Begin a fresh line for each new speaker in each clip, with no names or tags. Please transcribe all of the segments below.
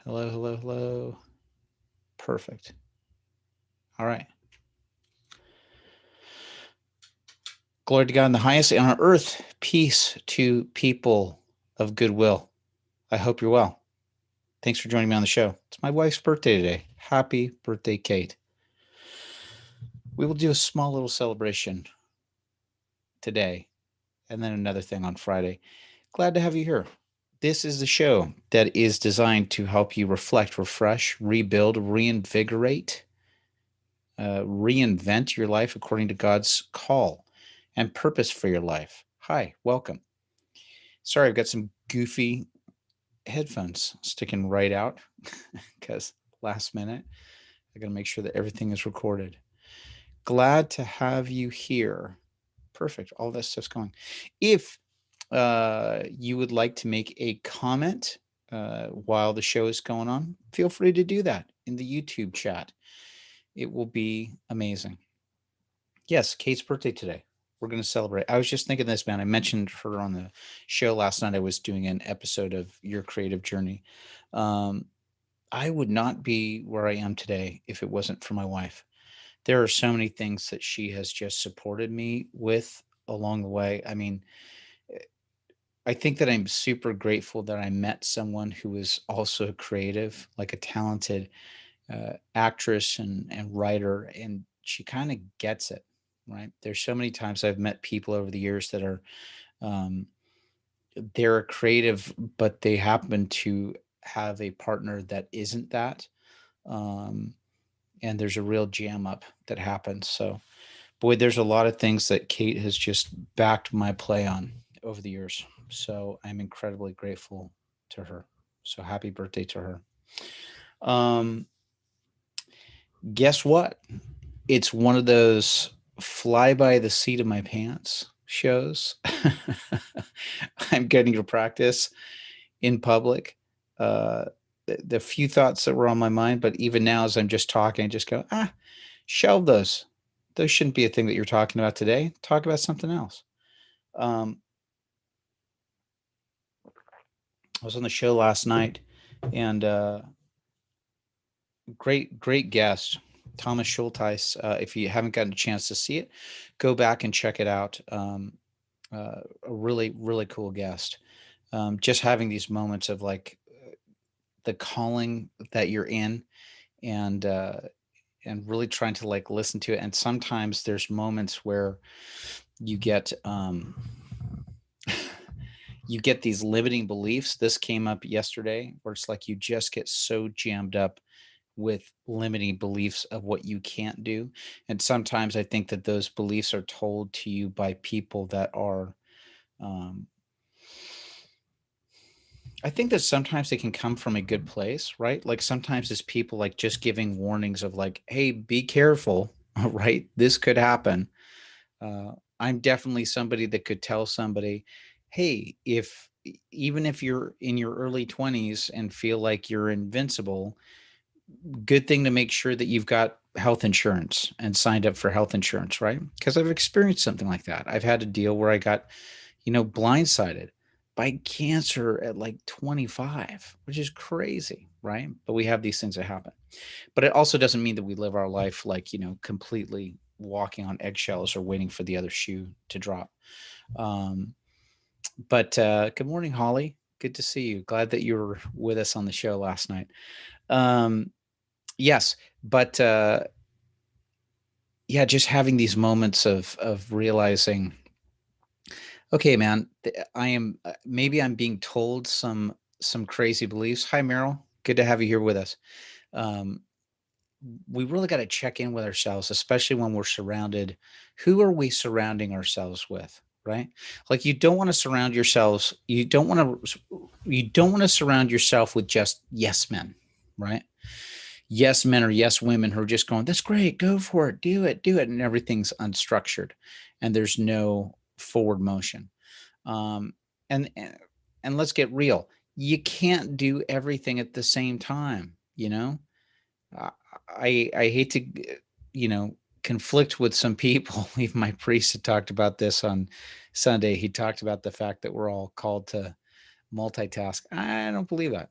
Hello, hello, hello. Perfect. All right. Glory to God in the highest, and on earth, peace to people of goodwill. I hope you're well. Thanks for joining me on the show. It's my wife's birthday today. Happy birthday, Kate. We will do a small little celebration today and then another thing on Friday. Glad to have you here. This is the show that is designed to help you reflect, refresh, rebuild, reinvigorate, reinvent your life according to God's call and purpose for your life. Hi, welcome. Sorry, I've got some goofy headphones sticking right out because last minute I got to make sure that everything is recorded. Glad to have you here. Perfect. All that stuff's going. If you would like to make a comment while the show is going on, feel free to do that in the YouTube chat. It will be amazing. Yes, Kate's birthday today. We're going to celebrate. I was just thinking this, man. I mentioned her on the show last night. I was doing an episode of Your Creative Journey. Um, I would not be where I am today if it wasn't for my wife. There are so many things that she has just supported me with along the way. I mean, I think that I'm super grateful that I met someone who is also creative, like a talented actress and writer, and she kind of gets it, right? There's so many times I've met people over the years that are um, they're creative, but they happen to have a partner that isn't that, um, and there's a real jam up that happens. So, boy, there's a lot of things that Kate has just backed my play on over the years. So I'm incredibly grateful to her. So happy birthday to her. Um, guess what? It's one of those fly by the seat of my pants shows. I'm getting to practice in public. Uh, the few thoughts that were on my mind, but even now, as I'm just talking, I just go, shelve those. Those shouldn't be a thing that you're talking about today. Talk about something else. Um, I was on the show last night, and great guest, Thomas Schulteis. If you haven't gotten a chance to see it, go back and check it out. A really cool guest. Just having these moments of like the calling that you're in, and really trying to like listen to it. And sometimes there's moments where you get you get these limiting beliefs. This came up yesterday, where it's like you just get so jammed up with limiting beliefs of what you can't do. And sometimes I think that those beliefs are told to you by people that are, um, I think that sometimes they can come from a good place, right? Like sometimes it's people like just giving warnings of like, hey, be careful, right? This could happen. Uh, I'm definitely somebody that could tell somebody, hey, if even if you're in your early 20s and feel like you're invincible, good thing to make sure that you've got health insurance and signed up for health insurance, right? Because I've experienced something like that. I've had a deal where I got, blindsided by cancer at like 25, which is crazy, right? But we have these things that happen. But it also doesn't mean that we live our life like, completely walking on eggshells or waiting for the other shoe to drop. Um, but good morning, Holly. Good to see you. Glad that you were with us on the show last night. Um, yes, but yeah, just having these moments of realizing, okay, man, I am maybe I'm being told some crazy beliefs. Hi, Meryl. Good to have you here with us. Um, we really got to check in with ourselves, especially when we're surrounded. Who are we surrounding ourselves with? Right? Like you don't want to surround yourself with just yes men, right? Yes men or yes women who are just going, that's great, go for it, do it. And everything's unstructured and there's no forward motion. Um, and let's get real. You can't do everything at the same time, you know? Uh, I hate to, you know, conflict with some people. Even my priest had talked about this on Sunday. He talked about the fact that we're all called to multitask. I don't believe that,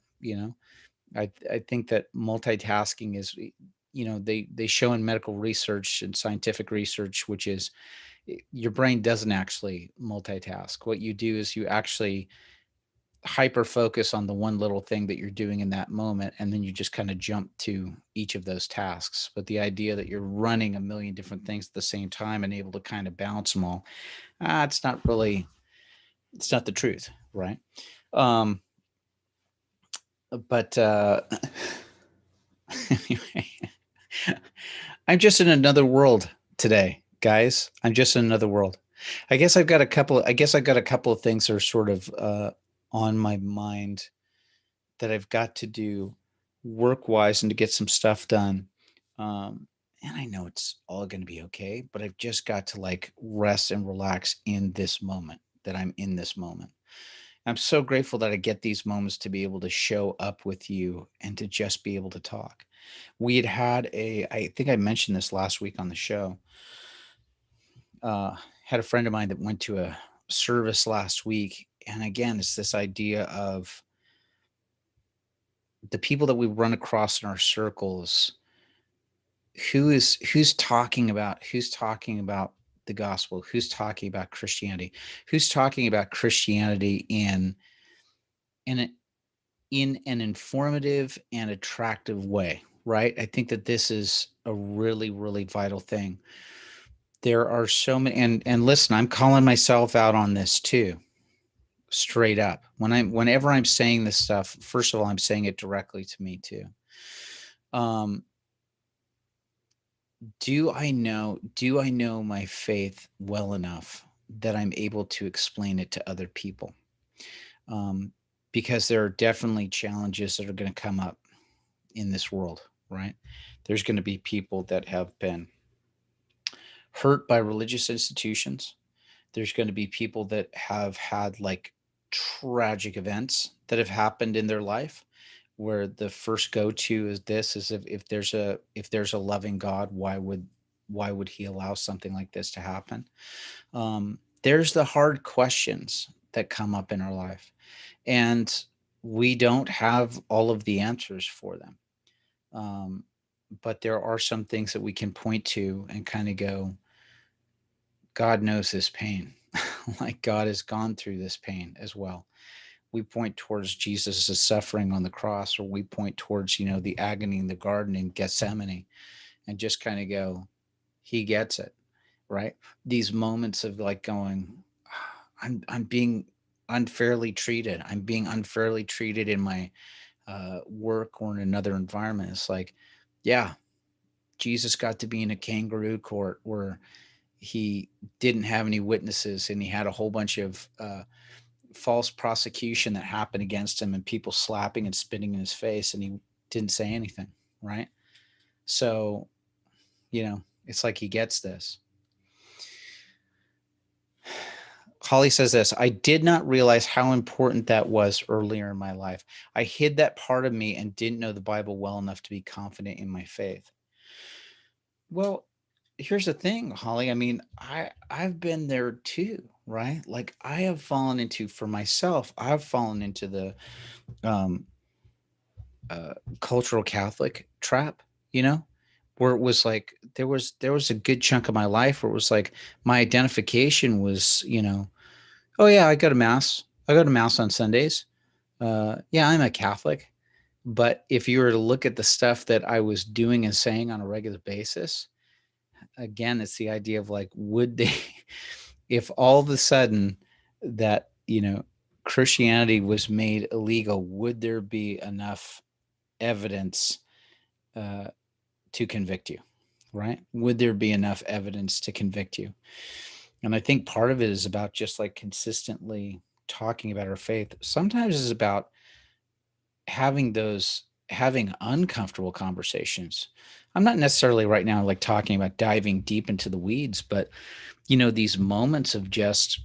I think that multitasking is, they show in medical research and scientific research, which is your brain doesn't actually multitask. What you do is you actually hyper focus on the one little thing that you're doing in that moment, and then you just kind of jump to each of those tasks. But the idea that you're running a million different things at the same time and able to kind of balance them all, it's not really, it's not the truth, right? um but anyway, I'm just in another world today, guys. I'm just in another world. I guess I've got a couple of things that are sort of on my mind that I've got to do work wise and to get some stuff done. And I know it's all going to be okay, but I've just got to like rest and relax in this moment that I'm in this moment. I'm so grateful that I get these moments to be able to show up with you and to just be able to talk. I think I mentioned this last week on the show. Had a friend of mine that went to a service last week. And again, it's this idea of the people that we run across in our circles. Who's talking about the gospel? Who's talking about Christianity? Who's talking about Christianity in a, in an informative and attractive way, right? I think that this is a really, really vital thing. There are so many, and listen, I'm calling myself out on this too, straight up. Whenever I'm saying this stuff, first of all, I'm saying it directly to me too. Um, do I know my faith well enough that I'm able to explain it to other people? Um, because there are definitely challenges that are going to come up in this world, right? There's going to be people that have been hurt by religious institutions. There's going to be people that have had like tragic events that have happened in their life where the first go to is this is if there's a loving God, why would he allow something like this to happen? There's the hard questions that come up in our life, and we don't have all of the answers for them. um, but there are some things that we can point to and kind of go, God knows this pain. Like God has gone through this pain as well. We point towards Jesus' suffering on the cross, or we point towards, the agony in the garden in Gethsemane, and just kind of go, he gets it, right? These moments of like going, I'm being unfairly treated. I'm being unfairly treated in my work or in another environment. It's like, yeah, Jesus got to be in a kangaroo court where he didn't have any witnesses, and he had a whole bunch of false prosecution that happened against him, and people slapping and spitting in his face, and he didn't say anything, right? So, it's like he gets this. Holly says this: I did not realize how important that was earlier in my life. I hid that part of me and didn't know the Bible well enough to be confident in my faith. Well, here's the thing, Holly. I mean, I've been there too, right? Like I have fallen into, for myself, I've fallen into the um cultural Catholic trap, where it was like there was a good chunk of my life where it was like my identification was, oh yeah, I go to mass. I go to mass on Sundays. Yeah, I'm a Catholic. But if you were to look at the stuff that I was doing and saying on a regular basis, again, it's the idea of like, would they, if all of a sudden that, Christianity was made illegal, would there be enough evidence uh, to convict you, right? Would there be enough evidence to convict you? And I think part of it is about just like consistently talking about our faith. Sometimes it's about having uncomfortable conversations. I'm not necessarily right now like talking about diving deep into the weeds, but these moments of just,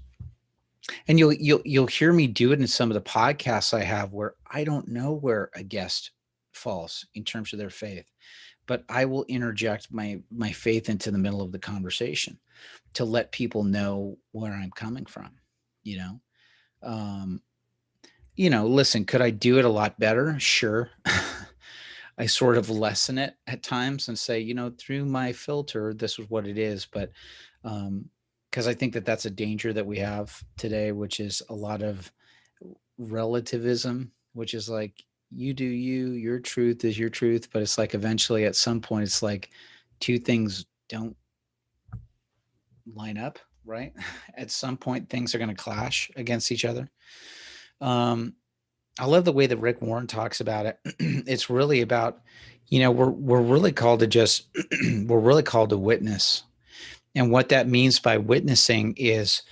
and you'll hear me do it in some of the podcasts I have where I don't know where a guest falls in terms of their faith, but I will interject my faith into the middle of the conversation to let people know where I'm coming from, you know. Listen, could I do it a lot better? Sure. I sort of lessen it at times and say, through my filter, this is what it is. But because I think that that's a danger that we have today, which is a lot of relativism, which is like, you do you, your truth is your truth. But it's like eventually at some point, it's like two things don't line up, right? At some point, things are going to clash against each other. I love the way that Rick Warren talks about it. It's really about, we're really called to just, we're really called to witness. And what that means by witnessing is,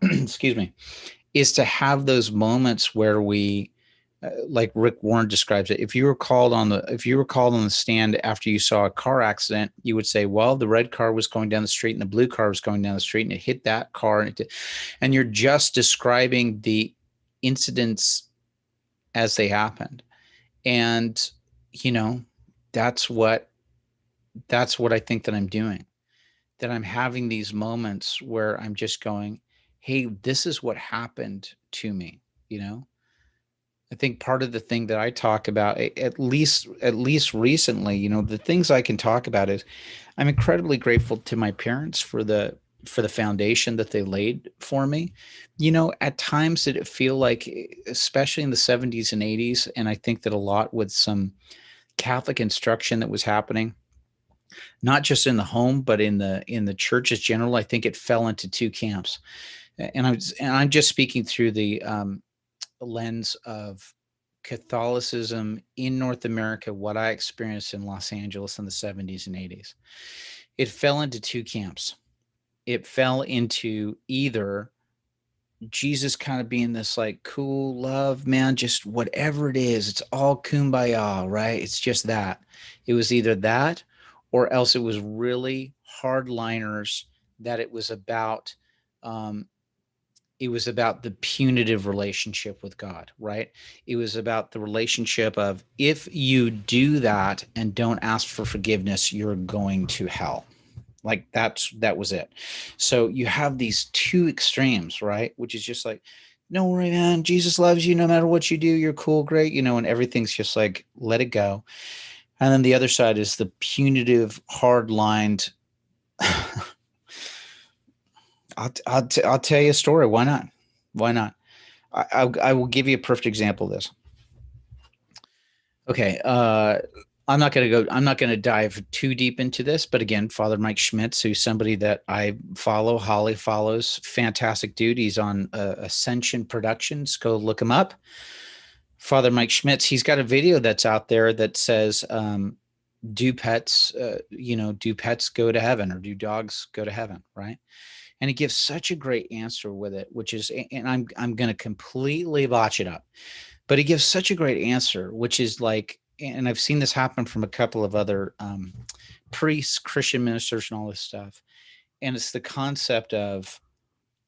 excuse me, is to have those moments where we, like Rick Warren describes it. If you were called on the stand after you saw a car accident, you would say, well, the red car was going down the street and the blue car was going down the street and it hit that car. And you're just describing the incidents as they happened. And, that's what I think that I'm doing, that I'm having these moments where I'm just going, hey, this is what happened to me. I think part of the thing that I talk about, at least recently, the things I can talk about is I'm incredibly grateful to my parents for the foundation that they laid for me. At times did it feel like, especially in the 70s and 80s, and I think that a lot with some Catholic instruction that was happening, not just in the home, but in the churches general, I think it fell into two camps. And I'm just speaking through the lens of Catholicism in North America, what I experienced in Los Angeles in the 70s and 80s. It fell into two camps. It fell into either Jesus kind of being this like cool love, man, just whatever it is, it's all kumbaya, right? It's just that. It was either that or else it was really hardliners that um, it was about the punitive relationship with God, right? It was about the relationship of, if you do that and don't ask for forgiveness, you're going to hell. Like that was it. So you have these two extremes, right? Which is just like, no worry, man, Jesus loves you no matter what you do. You're cool, great, and everything's just like, let it go. And then the other side is the punitive, hard-lined. I'll tell you a story. Why not? Why not? I will give you a perfect example of this. Okay. I'm not going to dive too deep into this, but again, Father Mike Schmitz, who's somebody that I follow, Holly follows, fantastic dude. He's on Ascension Productions. Go look him up. Father Mike Schmitz, he's got a video that's out there that says, do pets go to heaven, or do dogs go to heaven? Right. And he gives such a great answer with it, which is, and I'm going to completely botch it up, but he gives such a great answer, which is like, and I've seen this happen from a couple of other priests, Christian ministers, and all this stuff. And it's the concept of,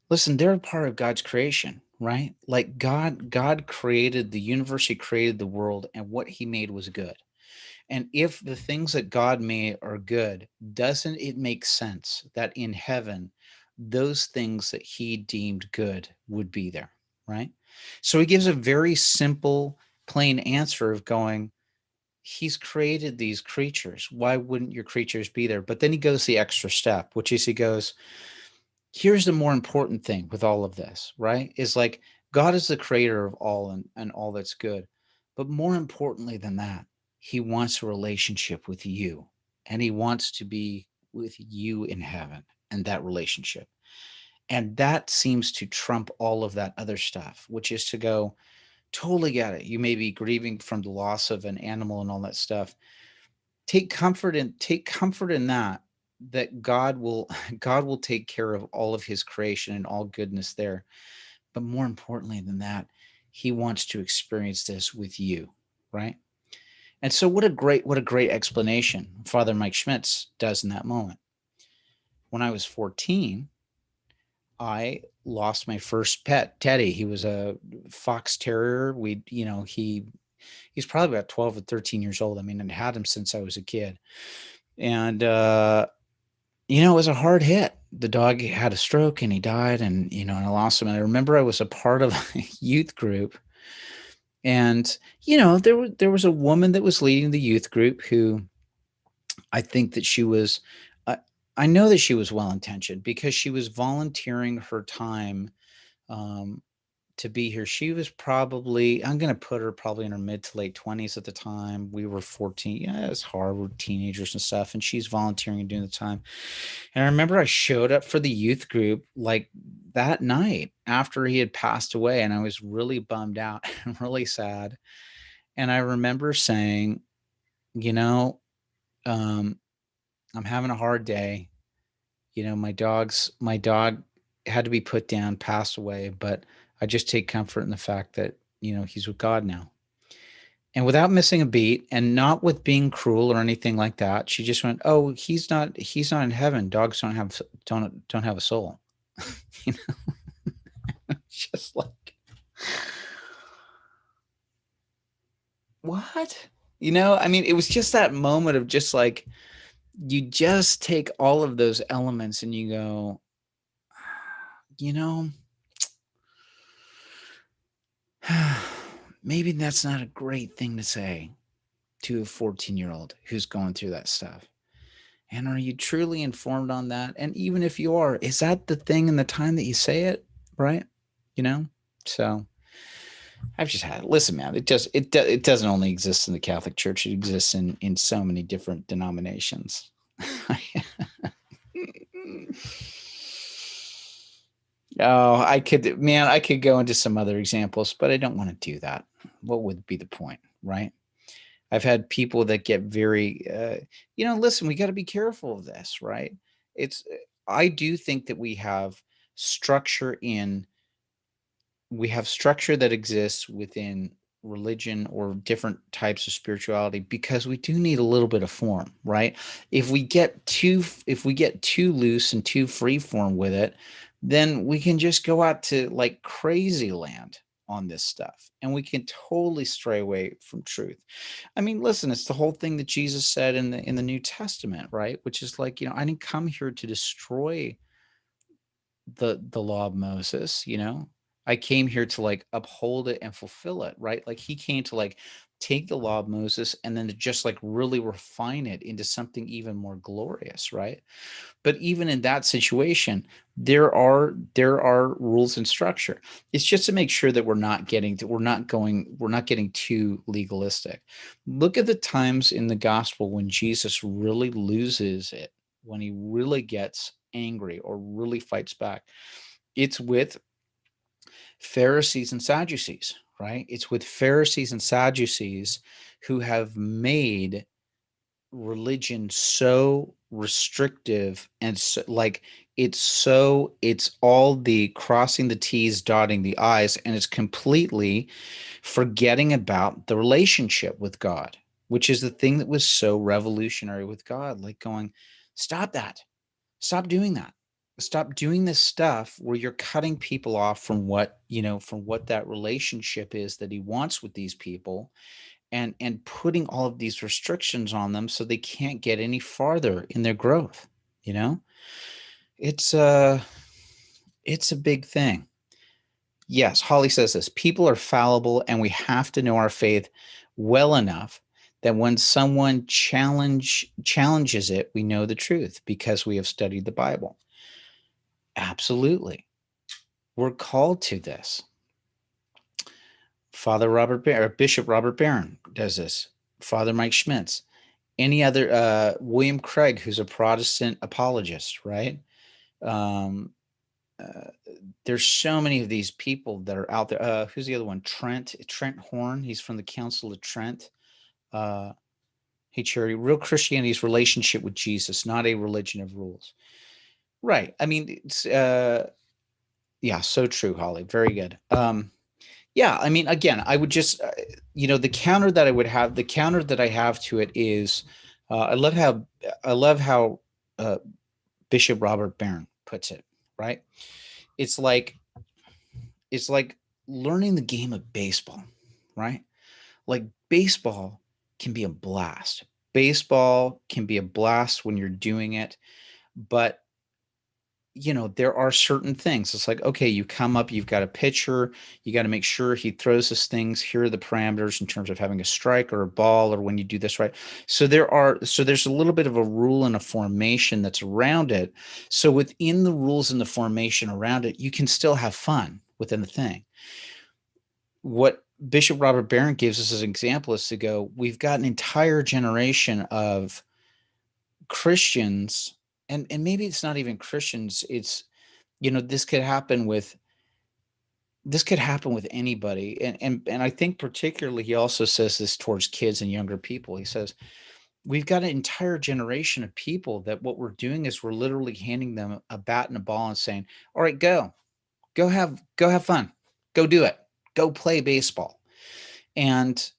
listen, they're a part of God's creation, right? Like God created the universe, he created the world, and what he made was good. And if the things that God made are good, doesn't it make sense that in heaven, those things that he deemed good would be there, right? So he gives a very simple, plain answer of going, he's created these creatures. Why wouldn't your creatures be there? But then he goes the extra step, which is he goes, here's the more important thing with all of this, right? Is like, God is the creator of all and all that's good. But more importantly than that, he wants a relationship with you, and he wants to be with you in heaven and that relationship. And that seems to trump all of that other stuff, which is to go, totally get it. You may be grieving from the loss of an animal and all that stuff. Take comfort in that God will God will take care of all of his creation and all goodness there. But more importantly than that, he wants to experience this with you, right? And so what a great explanation Father Mike Schmitz does in that moment. When I was 14, I lost my first pet, Teddy. He was a fox terrier. He's probably about 12 or 13 years old. I mean, I had him since I was a kid. And it was a hard hit. The dog had a stroke and he died, and I lost him. And I remember I was a part of a youth group, And, there was a woman that was leading the youth group who I think that she was, uh, I know that she was well intentioned because she was volunteering her time um, to be here. She was probably, I'm going to put her probably in her mid to late 20s at the time. We were 14. Yeah, it's hard. We're teenagers and stuff. And she's volunteering and doing the time. And I remember I showed up for the youth group like that night after he had passed away. And I was really bummed out and really sad. And I remember saying, you know, um, I'm having a hard day. My dog had to be put down, passed away, but I just take comfort in the fact that, he's with God now. And without missing a beat and not with being cruel or anything like that, she just went, "Oh, he's not in heaven. Dogs don't have a soul." you know, just like, what? I mean, it was just that moment of just like, you just take all of those elements and you go, you know, maybe that's not a great thing to say to a 14-year-old who's going through that stuff. And are you truly informed on that? And even if you are, is that the thing in the time that you say it, right? You know? So I've just had listen, man, it doesn't only exist in the Catholic Church, it exists in so many different denominations. Oh, I could go into some other examples, but I don't want to do that. What would be the point, right? I've had people that get very, listen, we got to be careful of this, right? It's, I do think that structure in, we have structure that exists within religion or different types of spirituality because we do need a little bit of form, right? If we get too loose and too free form with it, then we can just go out to like crazy land on this stuff and we can totally stray away from truth. I mean, listen, it's the whole thing that Jesus said in the New Testament, right? Which is like, I didn't come here to destroy the law of Moses, I came here to like uphold it and fulfill it, right? Like he came to like take the law of Moses and then to just like really refine it into something even more glorious, right? But even in that situation, there are rules and structure. It's just to make sure that we're not getting too legalistic. Look at the times in the gospel when Jesus really loses it, when he really gets angry or really fights back. It's with Pharisees and Sadducees, right? It's with Pharisees and Sadducees who have made religion so restrictive and so, like it's all the crossing the T's, dotting the I's, and it's completely forgetting about the relationship with God, which is the thing that was so revolutionary with God, like going, stop that. Stop doing that. Stop doing this stuff where you're cutting people off from from what that relationship is that he wants with these people, and putting all of these restrictions on them so they can't get any farther in their growth. You know, it's a it's a big thing. Yes, Holly says this. People are fallible, and we have to know our faith well enough that when someone challenges it, we know the truth because we have studied the Bible. Absolutely. We're called to this. Bishop Robert Barron does this. Father Mike Schmitz, any other, William Craig, who's a Protestant apologist, right? Um, uh, there's so many of these people that are out there. Who's the other one? Trent Horn. He's from the Council of Trent. Uh, hey, Charity, real Christianity's relationship with Jesus, not a religion of rules. Right. I mean, it's, yeah, so true, Holly. Very good. Yeah, I mean, again, I would just, the counter that I have to it is, I love how uh, Bishop Robert Barron puts it. Right? It's like it's like learning the game of baseball. Right? Like baseball can be a blast. Baseball can be a blast when you're doing it, but there are certain things. It's like, okay, you come up, you've got a pitcher, you got to make sure he throws his things. Here are the parameters in terms of having a strike or a ball, or when you do this right. So there's a little bit of a rule and a formation that's around it. So within the rules and the formation around it, you can still have fun within the thing. What Bishop Robert Barron gives us as an example is to go, we've got an entire generation of Christians, and maybe it's not even Christians, it's, this could happen with anybody. And I think particularly he also says this towards kids and younger people. He says, we've got an entire generation of people that what we're doing is we're literally handing them a bat and a ball and saying, all right, go have fun, go do it, go play baseball. And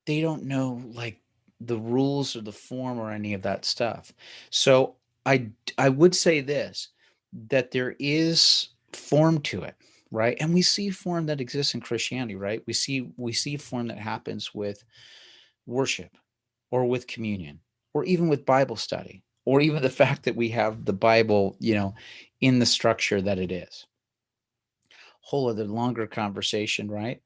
they don't know like the rules or the form or any of that stuff. So I would say this, that there is form to it, right? And we see form that exists in Christianity, right? We see form that happens with worship, or with communion, or even with Bible study, or even the fact that we have the Bible, in the structure that it is. Whole other longer conversation, right?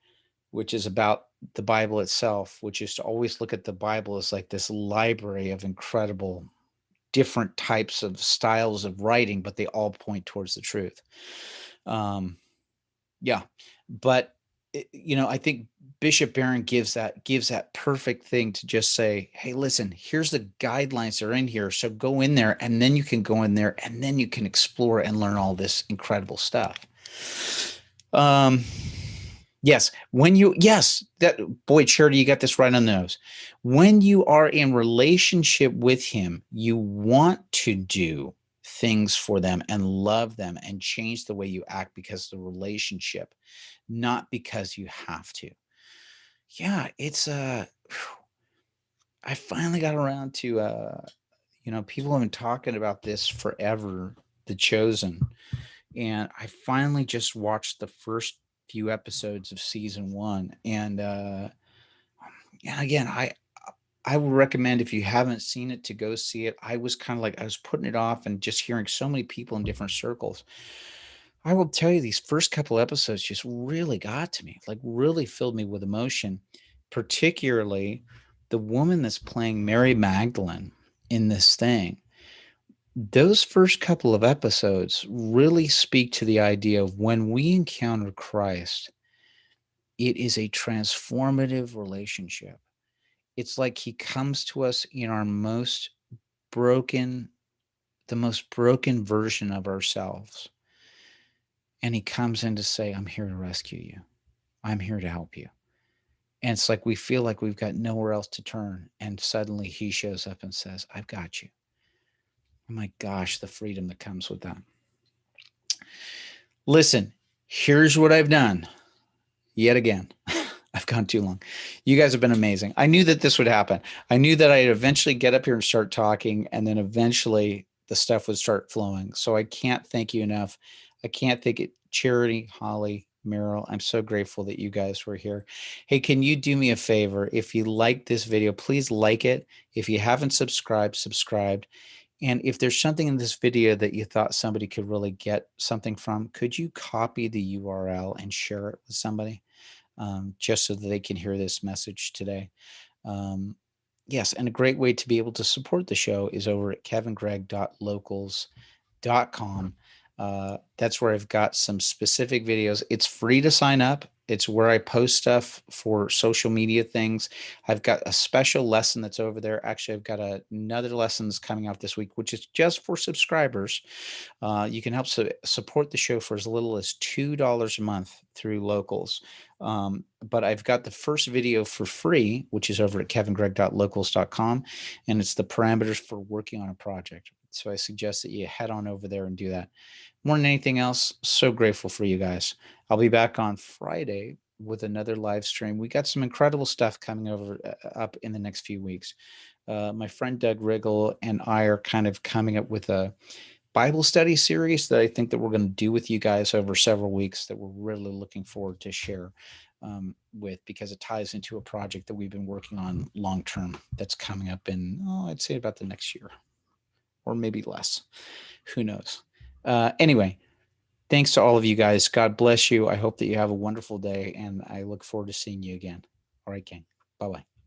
Which is about the Bible itself, which is to always look at the Bible as like this library of incredible different types of styles of writing, but they all point towards the truth. Yeah, but I think Bishop Barron gives that perfect thing to just say, hey, listen, here's the guidelines that are in here, so go in there, and then you can go in there, and then you can explore and learn all this incredible stuff. Yes, that boy, Charity, you got this right on the nose. When you are in relationship with him, you want to do things for them and love them and change the way you act because of the relationship, not because you have to. Yeah, it's I finally got around to people have been talking about this forever, The Chosen. And I finally just watched the first few episodes of season 1. And yeah, again, I would recommend, if you haven't seen it, to go see it. I was kind of like, I was putting it off, and just hearing so many people in different circles. I will tell you, these first couple episodes just really got to me, like really filled me with emotion, particularly the woman that's playing Mary Magdalene in this thing. Those first couple of episodes really speak to the idea of when we encounter Christ, it is a transformative relationship. It's like he comes to us in our broken, the most broken version of ourselves. And he comes in to say, I'm here to rescue you. I'm here to help you. And it's like we feel like we've got nowhere else to turn. And suddenly he shows up and says, I've got you. Oh my gosh, the freedom that comes with that. Listen, here's what I've done yet again. I've gone too long. You guys have been amazing. I knew that this would happen. I knew that I'd eventually get up here and start talking, and then eventually the stuff would start flowing. So I can't thank you enough. I can't thank it. Charity, Holly, Meryl, I'm so grateful that you guys were here. Hey, can you do me a favor? If you like this video, please like it. If you haven't subscribed, subscribe. And if there's something in this video that you thought somebody could really get something from, could you copy the URL and share it with somebody, just so that they can hear this message today? Yes, and a great way to be able to support the show is over at kevingregg.locals.com. That's where I've got some specific videos. It's free to sign up. It's where I post stuff for social media things. I've got a special lesson that's over there. Actually, I've got another lesson that's coming out this week, which is just for subscribers. You can help support the show for as little as $2 a month through Locals. But I've got the first video for free, which is over at kevingregg.locals.com, and it's the parameters for working on a project. So I suggest that you head on over there and do that. More than anything else, so grateful for you guys. I'll be back on Friday with another live stream. We got some incredible stuff coming up in the next few weeks. My friend Doug Riggle and I are kind of coming up with a Bible study series that I think that we're going to do with you guys over several weeks, that we're really looking forward to share with, because it ties into a project that we've been working on long term that's coming up in, I'd say about the next year, or maybe less. Who knows? Anyway, thanks to all of you guys. God bless you. I hope that you have a wonderful day, and I look forward to seeing you again. All right, gang. Bye-bye.